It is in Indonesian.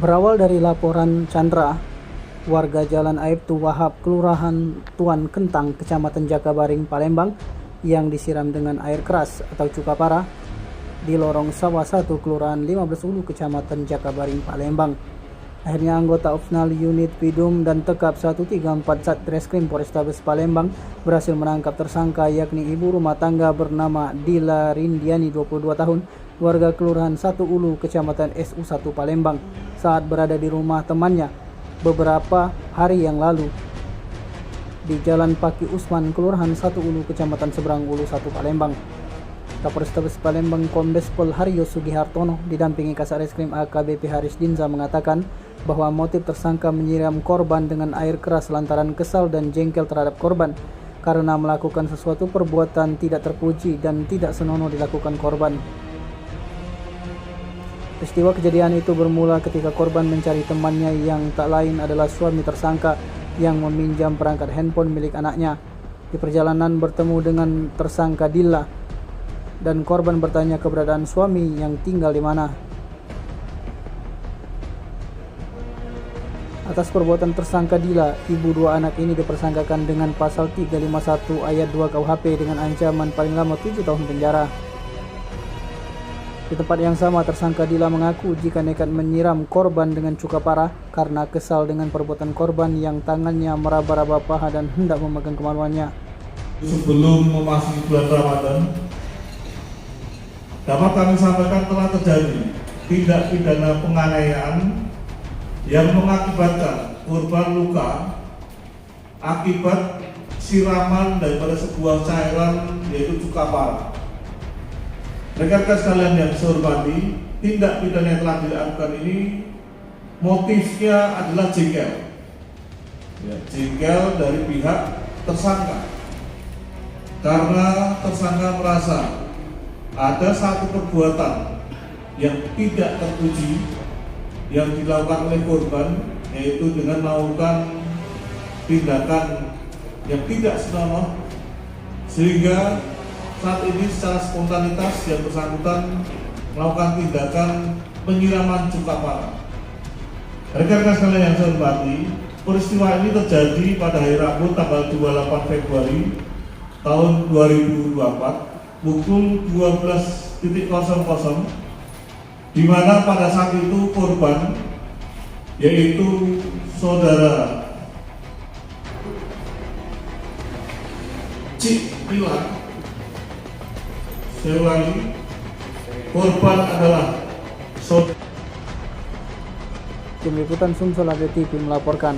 Berawal dari laporan Chandra, warga Jalan Aibtu Wahab, Kelurahan Tuan Kentang, Kecamatan Jakabaring, Palembang, yang disiram dengan air keras atau cuka parah di lorong sawah 1, Kelurahan 15 Ulu, Kecamatan Jakabaring, Palembang. Akhirnya anggota Opsnal Unit Pidum dan Tekap 134 Satreskrim Polrestabes Palembang berhasil menangkap tersangka, yakni ibu rumah tangga bernama Dila Rindiani, 22 tahun, warga Kelurahan 1 Ulu, Kecamatan SU1 Palembang, saat berada di rumah temannya beberapa hari yang lalu di Jalan Paki Usman, Kelurahan 1 Ulu, Kecamatan Seberang Ulu 1 Palembang. Kapolrestabes Palembang Kombes Pol Haryo Sugihartono didampingi Kasareskrim AKBP Haris Dinza mengatakan bahwa motif tersangka menyiram korban dengan air keras lantaran kesal dan jengkel terhadap korban karena melakukan sesuatu perbuatan tidak terpuji dan tidak senonoh dilakukan korban. Peristiwa kejadian itu bermula ketika korban mencari temannya yang tak lain adalah suami tersangka yang meminjam perangkat handphone milik anaknya. Di perjalanan bertemu dengan tersangka Dila dan korban bertanya keberadaan suami yang tinggal di mana. Atas perbuatan tersangka Dila, ibu dua anak ini dipersangkakan dengan pasal 351 ayat 2 KUHP dengan ancaman paling lama 7 tahun penjara. Di tempat yang sama, tersangka Dila mengaku jika nekat menyiram korban dengan cuka parah karena kesal dengan perbuatan korban yang tangannya meraba-raba paha dan hendak memegang kemaluannya. Sebelum memasuki bulan Ramadan, dapat kami sampaikan telah terjadi tindak pidana penganiayaan yang mengakibatkan korban luka akibat siraman daripada sebuah cairan, yaitu cuka parah. Rekan-rekan sekalian yang saya hormati, tindak pidana yang telah dilakukan ini motifnya adalah jengkel, jengkel dari pihak tersangka karena tersangka merasa ada satu perbuatan yang tidak terpuji yang dilakukan oleh korban, yaitu dengan melakukan tindakan yang tidak senonoh, sehingga saat ini secara spontanitas yang bersangkutan melakukan tindakan penyiraman cuka parah. Rekan-rekan sekalian yang saya hormati, peristiwa ini terjadi pada hari Rabu tanggal 28 Februari tahun 2024 pukul 12.00, di mana pada saat itu korban, yaitu saudara Cik Pilar, saya ulangi, korban adalah saudara. Tim Liputan Sumsel TV melaporkan.